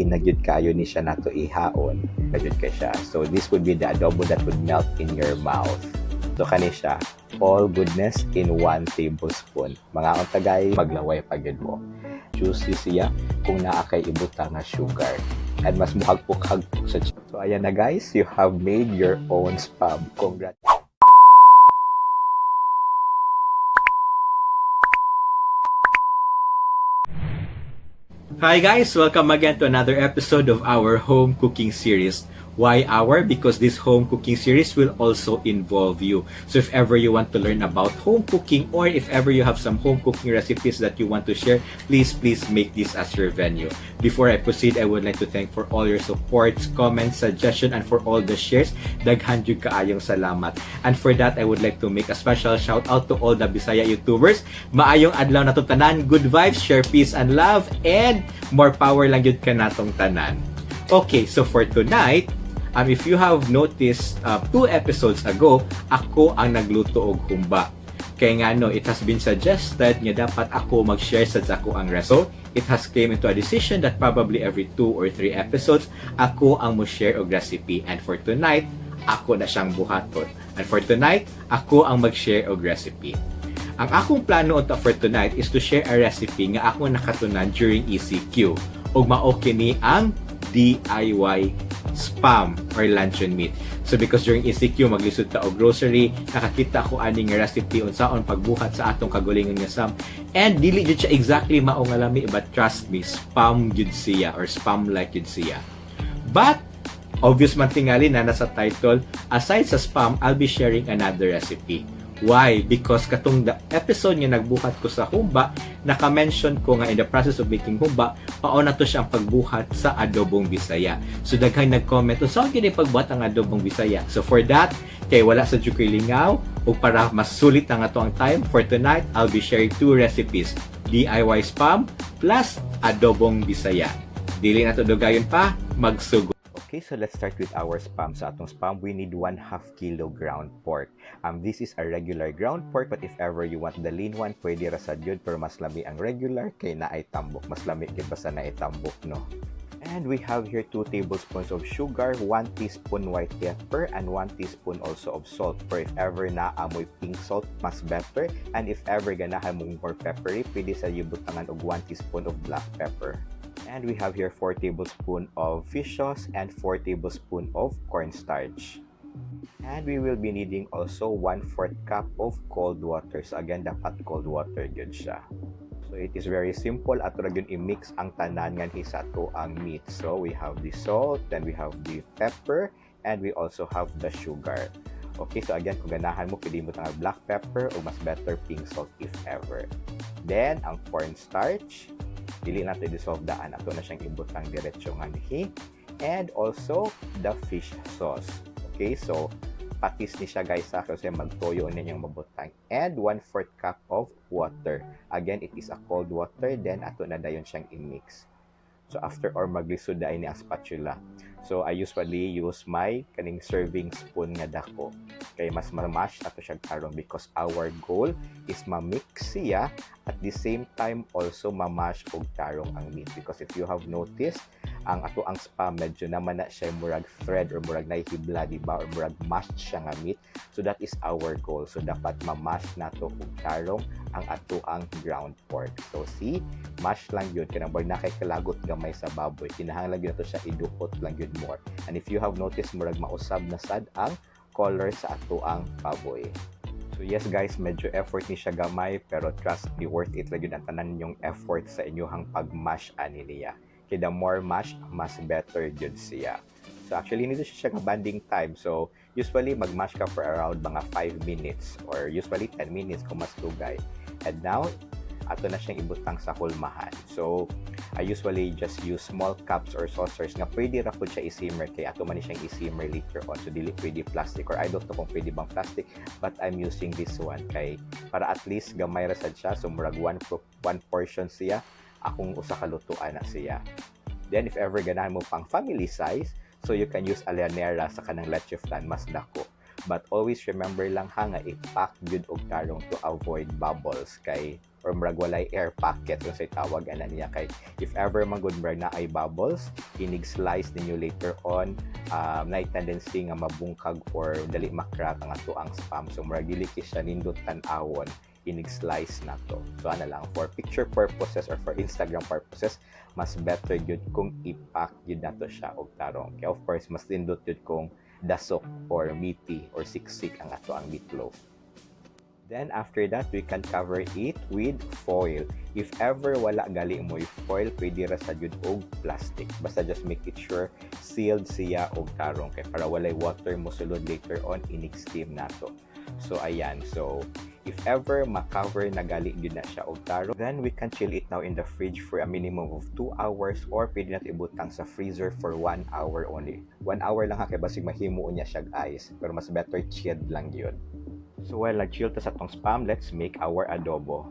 Nagyud kayo ni siya nato ihaon. Nagyud kay siya. So this would be the adobo that would melt in your mouth. So kani siya, all goodness in 1 tablespoon. Mga ang tagay, maglaway pagid mo. Juicy siya kung naa kay ibuta nga sugar. And mas muhagpuk-hag sa siya. So ayan na guys, you have made your own spam. Congrats! Hi guys! Welcome again to another episode of our home cooking series. Why our? Because this home cooking series will also involve you. So if ever you want to learn about home cooking or if ever you have some home cooking recipes that you want to share, please make this as your venue. Before I proceed, I would like to thank for all your supports, comments, suggestions, and for all the shares. Daghan jud kaayong salamat. And for that, I would like to make a special shout out to all the Bisaya YouTubers. Maayong adlaw na to tanan, good vibes, share peace and love, and more power lang yun ka natong tanan. Okay, so for tonight, if you have noticed 2 episodes ago, ako ang nagluto og humba. Kaya nga no, it has been suggested nga dapat ako mag-share sa ako ang result. It has came into a decision that probably every 2 or 3 episodes, ako ang mo-share og recipe. And for tonight, ako na siyang buhaton. And for tonight, ako ang mag-share og recipe. Ang akong plano for tonight is to share a recipe nga ako nakatunan during ECQ. Og mao kini ang DIY spam or luncheon meat. So because during ECQ maglisod ta og grocery, nakakita ko ani nga recipe unsaon pagbuhat sa atong kagulingon nga spam. And dili jud siya exactly mao nga lami, but trust me, spam jud siya or spam like jud siya. But obvious man tingali na nasa title, aside sa spam, I'll be sharing another recipe. Why? Because katong the episode nga nagbuhat ko sa humba, naka-mention ko nga in the process of making humba, pauna to siyang pagbuhat sa adobong Bisaya. So daghan nag-comment, saan kini pagbuhat ang adobong Bisaya? So for that, kay wala sa Jukoy Lingaw, o para mas sulit ang ato ang time, for tonight, I'll be sharing 2 recipes. DIY spam plus adobong Bisaya. Dili na to dugayon pa, magsugod. Okay, so let's start with our spam. Sa atong spam, we need 1/2 kilo ground pork. This is a regular ground pork, but if ever you want the lean one, pwede ra sad yun, pero mas lami ang regular kay naay tambok. Mas lami kay basta naay tambok, no? And we have here 2 tablespoons of sugar, 1 teaspoon white pepper, and 1 teaspoon also of salt. For if ever na amoy pink salt, mas better. And if ever ganahan mong more peppery, pwede sa yubutangan og 1 teaspoon of black pepper. And we have here 4 tablespoons of fish sauce and 4 tablespoons of cornstarch. And we will be needing also 1/4 cup of cold water. So again, dapat cold water yun siya. So it is very simple. Ato ra gyud i-mix ang tanan nga sa ato ang meat. So we have the salt, then we have the pepper, and we also have the sugar. Okay, so again, kung ganahan mo, pwede mo tanga black pepper o mas better pink salt if ever. Then, ang cornstarch, dili nato i-dissolve daan. Ato na siyang ibutang diretso nga nihi. And also, the fish sauce. Okay, so, patis ni siya guys ha, kasi magtoyo ninyang mabutang. And 1/4 cup of water. Again, it is a cold water, then ato na dayon siyang i-mix. So, after or maglisod dahil ni ang spatula. So, I usually use my kaning serving spoon nga dako. Kaya mas mamash ato siya karon because our goal is ma-mix siya at the same time also mamash og tarong ang meat. Because if you have noticed, ang ato ang spam medyo naman na siya murag thread or murag nahihibla, diba? Or murag mashed siya nga meat. So, that is our goal. So, dapat mamash nato og tarong ang ato ang ground pork. So, see, mash lang yun. Kaya nang nakikalagot gamay sa baboy. Kinahanglan yun ito siya idukot lang yun more. And if you have noticed, murag mausab na sad ang color sa ato ang baboy. So yes guys, medyo effort ni siya gamay, pero trust me, worth it lang yun ang tanan yung effort sa inyong pag-mash ani niya. Kaya the more mash, mas better yun siya. So actually, nito siya banding time. So usually, mag-mash ka for around mga 5 minutes or usually 10 minutes kung mas dugay. And now, ato na siyang ibutang sa hulmahan. So, I usually just use small cups or saucers nga pwede ra po siya i-simmer kay ato man ni siyang i-simmer later on. So, dili pwede plastic or I don't know kung pwede bang plastic, but I'm using this one kay para at least gamay ra sad siya. So, murag one portion siya, akong usa ka lutuan na siya. Then, if ever ganahan mo pang family size, so you can use alianera sa kanang leche flan, mas dako. But always remember lang ha nga i-pack good og tarong to avoid bubbles kay or murag walay air pocket kung say tawag ana niya kay if ever man gud murag na ay bubbles inig slice ninyo later on na tendency nga mabungkag or dali makrak ang ato ang spam so murag dili siya nindot tan-awon inig slice na to. So ana lang for picture purposes or for Instagram purposes mas better yun kung ipack yun na to siya og tarong. Kaya of course mas nindot yun kung dasok or meaty or siksik ang ato ang meatloaf. Then after that, we can cover it with foil. If ever wala gali mo foil, pwede ra sa jud og plastic. Basta just make it sure sealed siya og tarong kay para walay water mo sulod later on inig steam nato. So ayan, so if ever ma-cover na gali yun na siya og tarong, then we can chill it now in the fridge for a minimum of 2 hours or pwede natin ibutang sa freezer for 1 hour only. 1 hour lang ha kay basig mahimo niya siya ice, pero mas better chilled lang yun. So while nag-chill ta sa tong spam, let's make our adobo.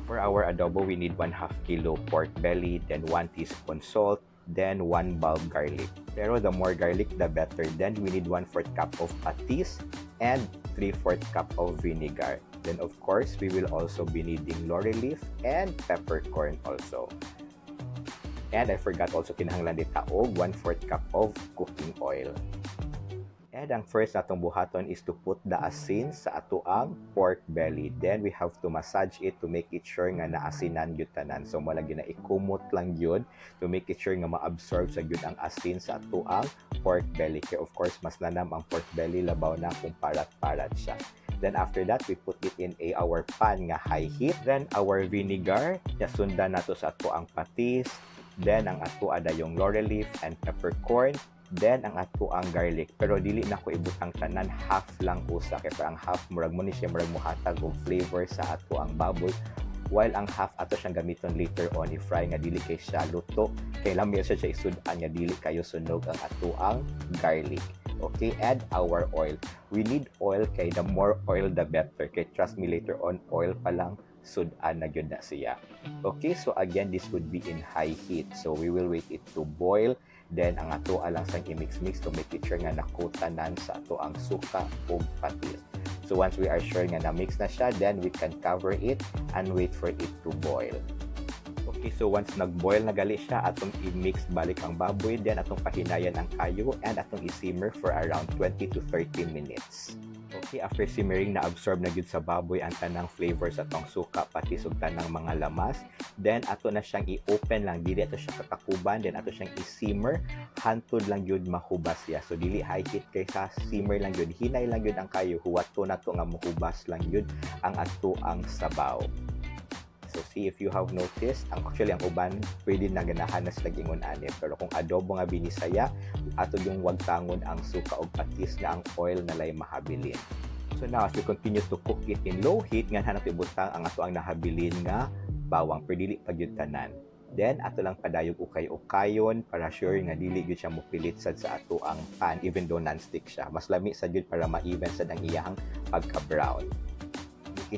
For our adobo, we need 1/2 kilo pork belly, then 1 teaspoon salt, then 1 bulb garlic. Pero the more garlic, the better. Then we need 1/4 cup of patis and 3/4 cup of vinegar. Then of course, we will also be needing laurel leaf and peppercorn also. And I forgot also kinahanglan dita og 1/4 cup of cooking oil. And ang first natong buhaton is to put the asin sa atoang pork belly. Then we have to massage it to make it sure nga naasinan gyud tanan. So mo lang na ikumot lang gyud to make it sure nga ma-absorb sa gyud ang asin sa atoang pork belly. Kaya of course mas nanam ang pork belly labaw na kung parat-parat siya. Then after that, we put it in our pan nga high heat. Then our vinegar, yasundan nato sa atoang patis. Then ang ato ada yung laurel leaf and peppercorn. Then ang ato ang garlic, pero dili na ko ibutang tanan, half lang usa kay ang half murag mo ni siya murag mohatag og flavor sa ato ang baboy, while ang half ato siyang gamiton later on i-fry nga dili kay siya luto kay lami siya isud-an nga dili kayo sunog ang ato ang garlic. Okay, add our oil. We need oil kay the more oil the better. Kay trust me later on oil pa lang sudan na gyud na siya. Okay, so again this would be in high heat. So we will wait it to boil. Then ang ato alang sang i-mix-mix to make it sure nga nakutanan sa ato ang suka ug patis. So once we are sure nga na-mix na siya, then we can cover it and wait for it to boil. Okay, so once nag-boil na gali siya, atong i-mix balik ang baboy, then atong pahinayan ang kayo and atong i-simmer for around 20 to 30 minutes. Okay, after simmering, na-absorb na gyud sa baboy ang tanang flavors atong suka, patis ug tanang mga lamas. Then ato na siyang i-open lang, dili ato siya kakakuban, then ato siyang i-simmer hantod lang gyud mahubas siya. So dili high heat kay sa simmer lang gyud, hinay lang gyud ang kayo, huwato na to nga mahubas lang gyud ang ato ang sabaw. So see if you have noticed, actually ang uban pwede na ganahan na sila gingon ani, pero kung adobo nga binisaya, ato yung wagtangon ang suka og patis nga ang oil na lay mahabilin. So now as we continue to cook it in low heat, nganhan nato ibutang ang ato ang nahabilin nga bawang, pero dili pa gyud tanan. Then ato lang padayog ukay-ukayon para sure nga dili gyud siya mopilit sad sa ato ang pan even though non-stick siya. Mas lami sad gyud para ma-even sad ang iyang pagka-brown.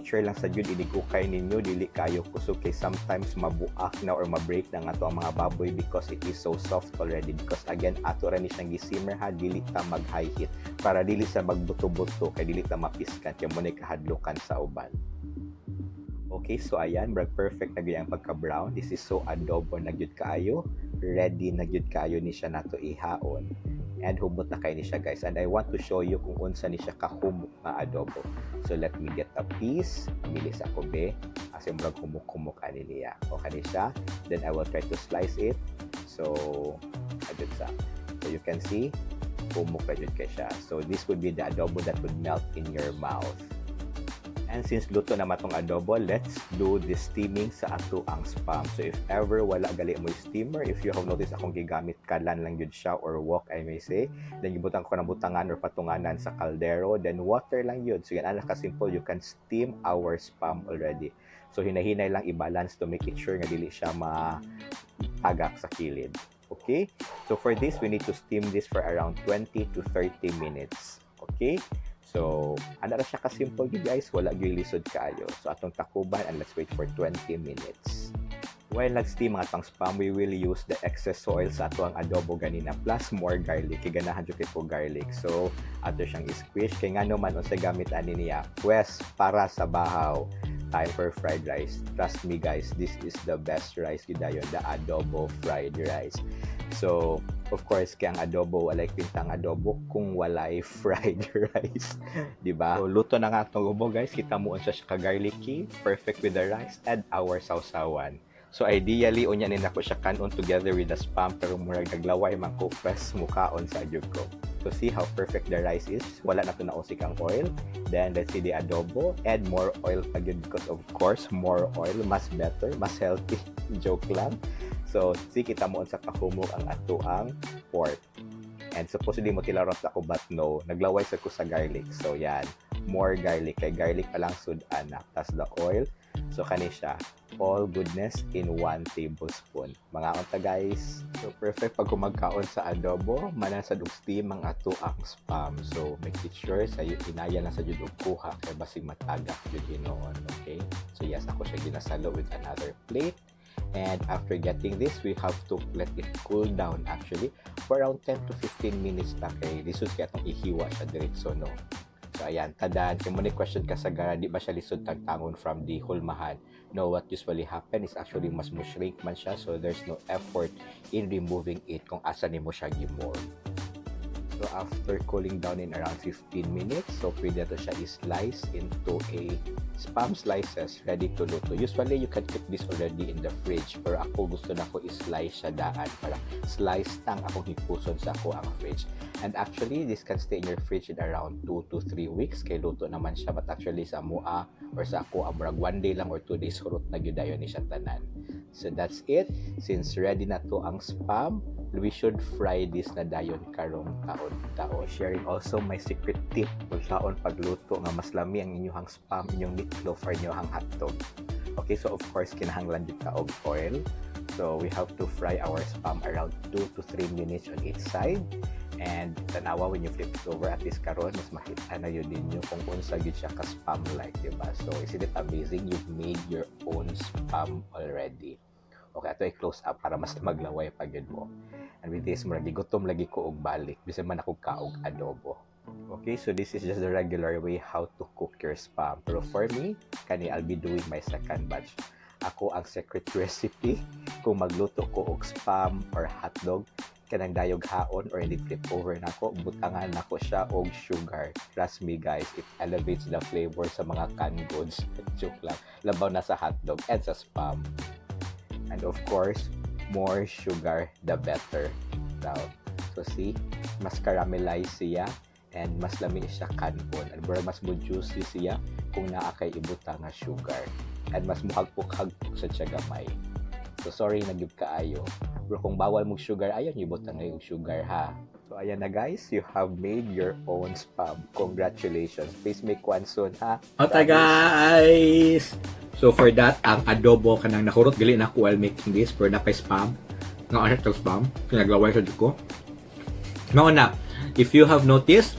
Sure lang sa jud inig-ukay ninyo, dili kayo kusog kay sometimes mabuak na or ma-break na nga to ang mga baboy because it is so soft already, because again ato ra ni siyang gi-simmer ha, dili ta mag high heat para dili sa magbuto-buto kay dili ta mapiskan kay mo ni kahadlokan sa uban. Okay, so ayan, brag perfect na gyud ang pagka-brown. This is so adobo na gyud kaayo, ready na gyud kaayo ni siya nato ihaon. And humot na kayo ni siya guys, and I want to show you kung unsa ni siya kahumok na adobo. So let me get a piece, pamili sa kobe as yung brag humok-humok ani niya. Okay ni siya, then I will try to slice it. So adjud sa, so you can see humok na gyud kay siya. So this would be the adobo that would melt in your mouth. And since luto na matong adobo, let's do the steaming sa ato ang spam. So if ever wala gali mo steamer, if you have noticed akong gigamit kalan lang yun siya or wok I may say, then gibutang ko ng butangan or patunganan sa kaldero, then water lang yun. So yan ala ka simple, you can steam our spam already. So hinahinay lang i-balance to make it sure nga dili siya matagak sa kilid. Okay? So for this, we need to steam this for around 20 to 30 minutes. Okay? So, ano na siya ka-simple guys, wala gyud lisod kaayo. So, atong takuban and let's wait for 20 minutes. While nag-steam ang atong spam, we will use the excess oil sa atong adobo ganina plus more garlic. Kiganahan jud kay po garlic. So, ato siyang i-squish kay ngano man unsa gamit ani niya. Pwes para sa bahaw. time for fried rice, trust me guys, this is the best rice gidayon, the adobo fried rice. So, of course, kaya ang adobo, walay pintang adobo kung walay fried rice. Diba? So, luto na nga itong ubo, guys. Kita mo siya ka-garlicky, perfect with the rice, and our sausawan. So, ideally, unyanin ako siya kanon together with the spam, pero murag naglaway man ko press mukaon sa adyog ko. So, see how perfect the rice is. Wala na ito nausik ang oil. Then, let's see the adobo. Add more oil pag yun because, of course, more oil, mas better, mas healthy. Joke lang. So, see, kita mo sa kahumog ang ato ang pork. And supposedly mo tilarot ako but no, naglaway sa ko sa garlic. So, yan. More garlic. Kay garlic pa lang sudan na. Tapos the oil. So, kani siya. All goodness in 1 tablespoon. Mga unta guys. So, perfect pag kumagkaon sa adobo. Manasad og steam ang ato ang spam. So, make it sure sa inaya lang sa jud og kuha. Kaya basig matagak jud hinoon. Okay? So, yes, ako siya ginasalo with another plate. And after getting this, we have to let it cool down actually for around 10 to 15 minutes na kay lisod kaya itong ihiwa siya diretso, no? So, ayan, tadaan, kung muna question ka sa gara, di ba siya lisod tagtangon from the hulmahan? No, what usually happen is actually mas mo shrink man siya, so there's no effort in removing it kung asa ni mo siya gimold. So, after cooling down in around 15 minutes, so pwede to siya i-slice into a spam slices ready to luto. Usually, you can keep this already in the fridge. Pero ako gusto na ko i-slice siya daan para slice tang akong hipuson sa ako ang fridge. And actually, this can stay in your fridge in around 2 to 3 weeks. Kay luto naman siya. But actually, sa mua or sa ako, amurag 1 day lang or 2 days hurot na gyudayon ni siya tanan. So, that's it. Since ready na to ang spam, we should fry this na dayon karong taon. Sharing also my secret tip kung saon pagluto nga mas lami ang inyong spam, inyong meatloaf or inyong hotdog. Okay, so of course kinahanglan jud ka og oil. So we have to fry our spam around 2 to 3 minutes on each side. And tanawa when you flip it over at least karon mas makita na yun ninyo kung unsa gyud siya ka spam like, diba? So isn't it amazing you've made your own spam already? Okay, ato i-close up para mas maglaway pa gyud mo. And with this, murag gutom lagi ko og balik bisan man ako kaog adobo. Okay, so this is just the regular way how to cook your spam. Pero for me, kani I'll be doing my second batch. Ako ang secret recipe kung magluto ko og spam or hotdog, kanang dayog haon or hindi flip over nako, butangan nako siya og sugar. Trust me guys, it elevates the flavor sa mga canned goods. Joke lang. Labaw na sa hotdog and sa spam. And of course, more sugar, the better. Now, so see, mas caramelize siya and mas lami siya kanon. And mas mo juicy siya kung naa kay ibuta nga sugar. And mas muhagpok-hagpok sa siya gamay. So sorry, nagyub kaayo. Pero kung bawal mo sugar, ayaw niyo ibuta nga yung sugar ha. So ayan na guys, you have made your own spam. Congratulations. Please make one soon ha. Okay guys! So for that, ang adobo kanang nahurot gali na ko while making this for napay spam. Nga ano itong spam? Pinaglaway sa ko. Mauna, if you have noticed,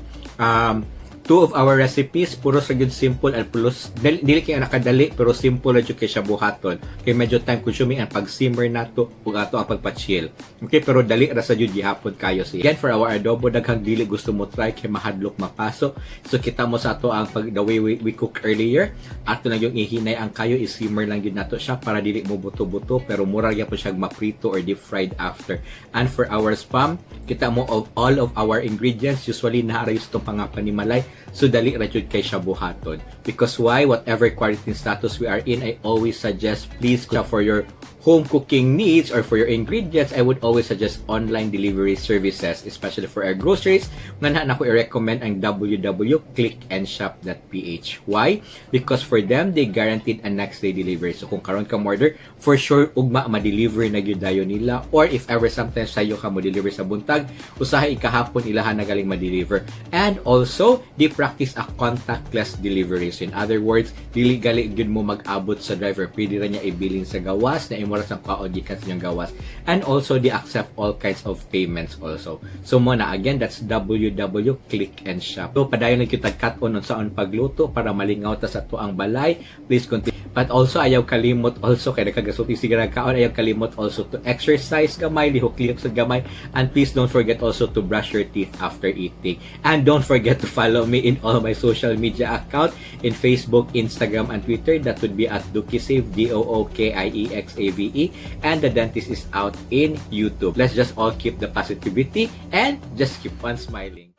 two of our recipes puro sa good simple and plus dili kay nakadali pero simple na jud kay siya buhaton kay medyo time consuming ang pag-simmer nato ug ato ang pagpa-chill. Okay, pero dali ra sa jud gihapon kayo siya. Again, for our adobo daghang dili gusto mo try kay mahadlok mapaso. So kita mo sa ato ang pag the way we cook earlier, ato na yung ihinay ang kayo i-simmer lang jud nato siya para dili mo buto-buto pero mura gyud po siya maprito or deep fried after. And for our spam, kita mo of all of our ingredients usually naara yung pangapanimalay. So, dali ra jud kay siya buhaton. Because why? Whatever quarantine status we are in, I always suggest, please, for your home cooking needs or for your ingredients, I would always suggest online delivery services, especially for our groceries. Nga na ko i-recommend ang www.clickandshop.ph. Why? Because for them, they guaranteed a next day delivery. So, kung karon ka order, for sure, ugma ma-deliver na gyud dayon nila. Or if ever sometimes sayo ka mo-deliver sa buntag, usahay ikahapon ilahan na galing ma-deliver. And also, they practice a contactless delivery. So, in other words, dili gali gyud mo mag-abot sa driver. Pwede ra niya ibilin sa gawas na oras ng kaon gikan sa inyong gawas. And also, they accept all kinds of payments also. So, muna, again, that's www.clickandshop. So, padayon lang kita cut-on sa on pagluto para malingaw ta sa to ang balay. Please continue. But also, ayaw kalimot also, kaya nakagasot sige kaon, ayaw kalimot also to exercise gamay, lihok-lihok sa gamay, and please don't forget also to brush your teeth after eating. And don't forget to follow me in all my social media account in Facebook, Instagram, and Twitter. That would be at Dookisave, DOOKIEXAVE, and The Dentist is out in YouTube. Let's just all keep the positivity and just keep on smiling.